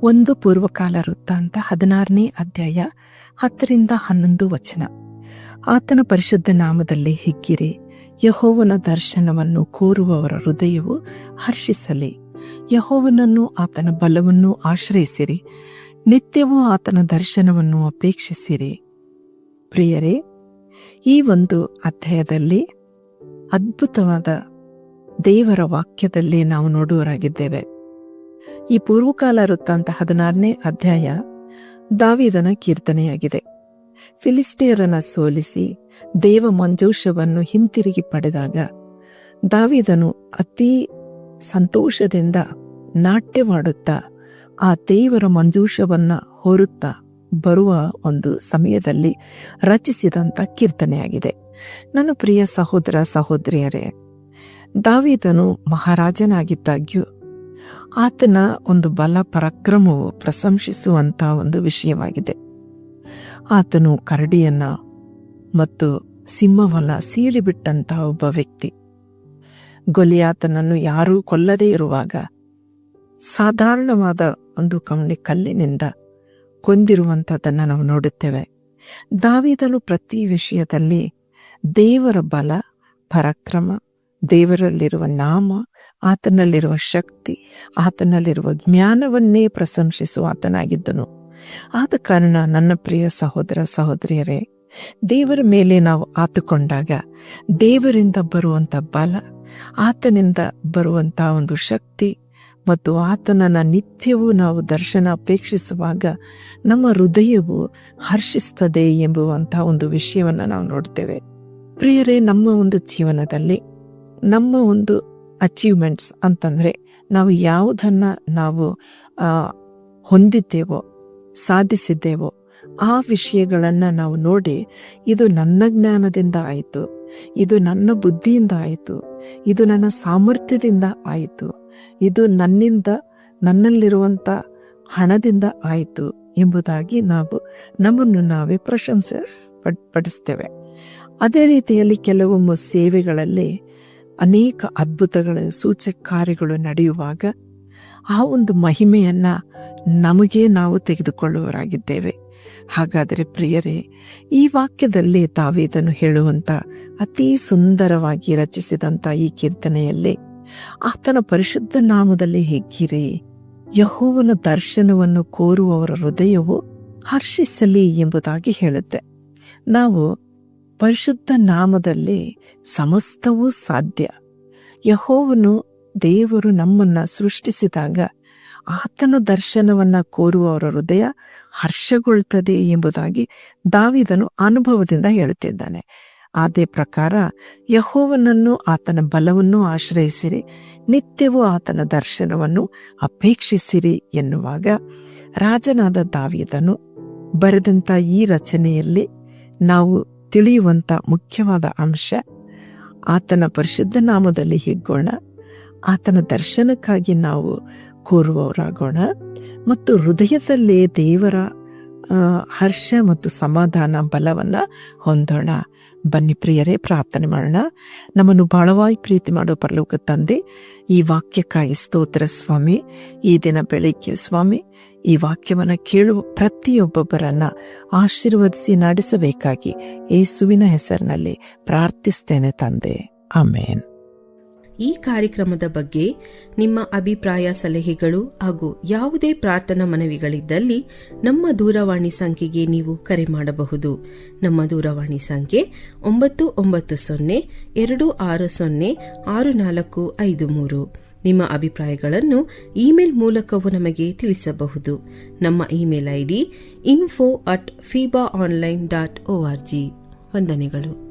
ಒಂದು ಪೂರ್ವಕಾಲ ವೃತ್ತಾಂತ 16ನೇ ಅಧ್ಯಾಯ 10-11 ಆತನ ಪರಿಶುದ್ಧ ನಾಮದಲ್ಲಿ ಹಿಗ್ಗಿರಿ, ಯೆಹೋವನ ದರ್ಶನವನ್ನು ಕೋರುವವರ ಹೃದಯವು ಹರ್ಷಿಸಲಿ. ಯೆಹೋವನನ್ನು ಆತನ ಬಲವನ್ನು ಆಶ್ರಯಿಸಿರಿ, ನಿತ್ಯವೂ ಆತನ ದರ್ಶನವನ್ನು ಅಪೇಕ್ಷಿಸಿರಿ. ಪ್ರಿಯರೇ, ಈ ಒಂದು ಅಧ್ಯಾಯದಲ್ಲಿ ಅದ್ಭುತವಾದ ದೇವರ ವಾಕ್ಯದಲ್ಲಿ ನಾವು ನೋಡುವರಾಗಿದ್ದೇವೆ. ಈ ಪೂರ್ವಕಾಲ ವೃತ್ತಾಂತ 16ನೇ ಅಧ್ಯಾಯ ದಾವೀದನ ಕೀರ್ತನೆಯಾಗಿದೆ. ಫಿಲಿಸ್ಟಿಯರನ್ನ ಸೋಲಿಸಿ ದೇವ ಮಂಜೂಷವನ್ನು ಹಿಂತಿರುಗಿ ಪಡೆದಾಗ ದಾವೀದನು ಅತೀ ಸಂತೋಷದಿಂದ ನಾಟ್ಯವಾಡುತ್ತಾ ಆ ದೇವರ ಮಂಜೂಷವನ್ನ ಹೊರುತ್ತಾ ಬರುವ ಒಂದು ಸಮಯದಲ್ಲಿ ರಚಿಸಿದಂಥ ಕೀರ್ತನೆಯಾಗಿದೆ. ನನ್ನ ಪ್ರಿಯ ಸಹೋದರ ಸಹೋದರಿಯರೇ, ದಾವೀದನು ಮಹಾರಾಜನಾಗಿದ್ದಾಗ್ಯೂ ಆತನ ಒಂದು ಬಲ ಪರಾಕ್ರಮವು ಪ್ರಶಂಸಿಸುವಂಥ ಒಂದು ವಿಷಯವಾಗಿದೆ. ಆತನು ಕರಡಿಯನ್ನ ಮತ್ತು ಸಿಂಹವನ್ನ ಸೀಳಿಬಿಟ್ಟಂಥ ಒಬ್ಬ ವ್ಯಕ್ತಿ. ಗೊಲಿಯಾತನನ್ನು ಯಾರೂ ಕೊಲ್ಲದೇ ಇರುವಾಗ ಸಾಧಾರಣವಾದ ಒಂದು ಕಲ್ಲಿನಿಂದ ಕೊಂದಿರುವಂಥದ್ದನ್ನು ನಾವು ನೋಡುತ್ತೇವೆ. ದಾವೀದನು ಪ್ರತಿ ವಿಷಯದಲ್ಲಿ ದೇವರ ಬಲ ಪರಾಕ್ರಮ, ದೇವರಲ್ಲಿರುವ ನಾಮ, ಆತನಲ್ಲಿರುವ ಶಕ್ತಿ, ಆತನಲ್ಲಿರುವ ಜ್ಞಾನವನ್ನೇ ಪ್ರಶಂಸಿಸುವ ಆತನಾಗಿದ್ದನು. ಆದ ಕಾರಣ ನನ್ನ ಪ್ರಿಯ ಸಹೋದರ ಸಹೋದರಿಯರೇ, ದೇವರ ಮೇಲೆ ನಾವು ಆತುಕೊಂಡಾಗ ದೇವರಿಂದ ಬರುವಂಥ ಬಲ, ಆತನಿಂದ ಬರುವಂಥ ಒಂದು ಶಕ್ತಿ ಮತ್ತು ಆತನನ್ನ ನಿತ್ಯವೂ ನಾವು ದರ್ಶನ ಅಪೇಕ್ಷಿಸುವಾಗ ನಮ್ಮ ಹೃದಯವು ಹರ್ಷಿಸ್ತದೆ ಎಂಬುವಂಥ ಒಂದು ವಿಷಯವನ್ನು ನಾವು ನೋಡ್ತೇವೆ. ಪ್ರಿಯರೇ, ನಮ್ಮ ಒಂದು ಜೀವನದಲ್ಲಿ ನಮ್ಮ ಒಂದು ಅಚೀವ್ಮೆಂಟ್ಸ್ ಅಂತಂದರೆ ನಾವು ಯಾವುದನ್ನ ನಾವು ಹೊಂದಿದ್ದೇವೋ, ಸಾಧಿಸಿದ್ದೇವೋ ಆ ವಿಷಯಗಳನ್ನು ನಾವು ನೋಡಿ, ಇದು ನನ್ನ ಜ್ಞಾನದಿಂದ ಆಯಿತು, ಇದು ನನ್ನ ಬುದ್ಧಿಯಿಂದ ಆಯಿತು, ಇದು ನನ್ನ ಸಾಮರ್ಥ್ಯದಿಂದ ಆಯಿತು, ಇದು ನನ್ನಲ್ಲಿರುವಂಥ ಹಣದಿಂದ ಆಯಿತು ಎಂಬುದಾಗಿ ನಾವು ನಮ್ಮನ್ನು ನಾವೇ ಪ್ರಶಂಸೆ ಪಡಿಸ್ತೇವೆ. ಅದೇ ರೀತಿಯಲ್ಲಿ ಕೆಲವೊಮ್ಮೆ ಸೇವೆಗಳಲ್ಲಿ ಅನೇಕ ಅದ್ಭುತಗಳು, ಸೂಚಕ ಕಾರ್ಯಗಳು ನಡೆಯುವಾಗ ಆ ಒಂದು ಮಹಿಮೆಯನ್ನ ನಮಗೆ ನಾವು ತೆಗೆದುಕೊಳ್ಳುವರಾಗಿದ್ದೇವೆ. ಹಾಗಾದರೆ ಪ್ರಿಯರೇ, ಈ ವಾಕ್ಯದಲ್ಲಿ ದಾವೀದನು ಹೇಳುವಂಥ ಅತೀ ಸುಂದರವಾಗಿ ರಚಿಸಿದಂಥ ಈ ಕೀರ್ತನೆಯಲ್ಲಿ ಆತನ ಪರಿಶುದ್ಧ ನಾಮದಲ್ಲಿ ಹಿಗ್ಗಿರಿ, ಯೆಹೋವನ ದರ್ಶನವನ್ನು ಕೋರುವವರ ಹೃದಯವು ಹರ್ಷಿಸಲಿ ಎಂಬುದಾಗಿ ಹೇಳುತ್ತೆ. ನಾವು ಪರಿಶುದ್ಧ ನಾಮದಲ್ಲಿ ಸಮಸ್ತವೂ ಸಾಧ್ಯ. ಯೆಹೋವನು ದೇವರು ನಮ್ಮನ್ನ ಸೃಷ್ಟಿಸಿದಾಗ ಆತನ ದರ್ಶನವನ್ನ ಕೋರುವವರ ಹೃದಯ ಹರ್ಷಗೊಳ್ತದೆ ಎಂಬುದಾಗಿ ದಾವೀದನು ಅನುಭವದಿಂದ ಹೇಳುತ್ತಿದ್ದಾನೆ. ಅದೇ ಪ್ರಕಾರ ಯೆಹೋವನನ್ನು ಆತನ ಬಲವನ್ನು ಆಶ್ರಯಿಸಿರಿ, ನಿತ್ಯವೂ ಆತನ ದರ್ಶನವನ್ನು ಅಪೇಕ್ಷಿಸಿರಿ ಎನ್ನುವಾಗ ರಾಜನಾದ ದಾವೀದನು ಬರೆದಂಥ ಈ ರಚನೆಯಲ್ಲಿ ನಾವು ತಿಳಿಯುವಂಥ ಮುಖ್ಯವಾದ ಅಂಶ, ಆತನ ಪರಿಶುದ್ಧ ನಾಮದಲ್ಲಿ ಹಿಗ್ಗೋಣ, ಆತನ ದರ್ಶನಕ್ಕಾಗಿ ನಾವು ಕೋರುವವರಾಗೋಣ ಮತ್ತು ಹೃದಯದಲ್ಲೇ ದೇವರ ಹರ್ಷ ಮತ್ತು ಸಮಾಧಾನ ಬಲವನ್ನು ಹೊಂದೋಣ. ಬನ್ನಿ ಪ್ರಿಯರೇ, ಪ್ರಾರ್ಥನೆ ಮಾಡೋಣ. ನಮ್ಮನ್ನು ಬಹಳವಾಗಿ ಪ್ರೀತಿ ಮಾಡೋ ಪರಲೋಕ ತಂದೆ, ಈ ವಾಕ್ಯಕ್ಕಾಗಿ ಸ್ತೋತ್ರ ಸ್ವಾಮಿ. ಈ ದಿನ ಬೆಳಿಗ್ಗೆ ಸ್ವಾಮಿ ಈ ವಾಕ್ಯವನ್ನು ಕೇಳುವ ಪ್ರತಿಯೊಬ್ಬೊಬ್ಬರನ್ನ ಆಶೀರ್ವದಿಸಿ ನಡೆಸಬೇಕಾಗಿ ಯೇಸುವಿನ ಹೆಸರಿನಲ್ಲಿ ಪ್ರಾರ್ಥಿಸ್ತೇನೆ ತಂದೆ, ಆಮೇನ್. ಈ ಕಾರ್ಯಕ್ರಮದ ಬಗ್ಗೆ ನಿಮ್ಮ ಅಭಿಪ್ರಾಯ, ಸಲಹೆಗಳು ಹಾಗೂ ಯಾವುದೇ ಪ್ರಾರ್ಥನಾ ಮನವಿಗಳಿದ್ದಲ್ಲಿ ನಮ್ಮ ದೂರವಾಣಿ ಸಂಖ್ಯೆಗೆ ನೀವು ಕರೆ ಮಾಡಬಹುದು. ನಮ್ಮ ದೂರವಾಣಿ ಸಂಖ್ಯೆ 9920260653. ನಿಮ್ಮ ಅಭಿಪ್ರಾಯಗಳನ್ನು ಇಮೇಲ್ ಮೂಲಕವೂ ನಮಗೆ ತಿಳಿಸಬಹುದು. ನಮ್ಮ ಇಮೇಲ್ ID info@fibaonline.org. ವಂದನೆಗಳು.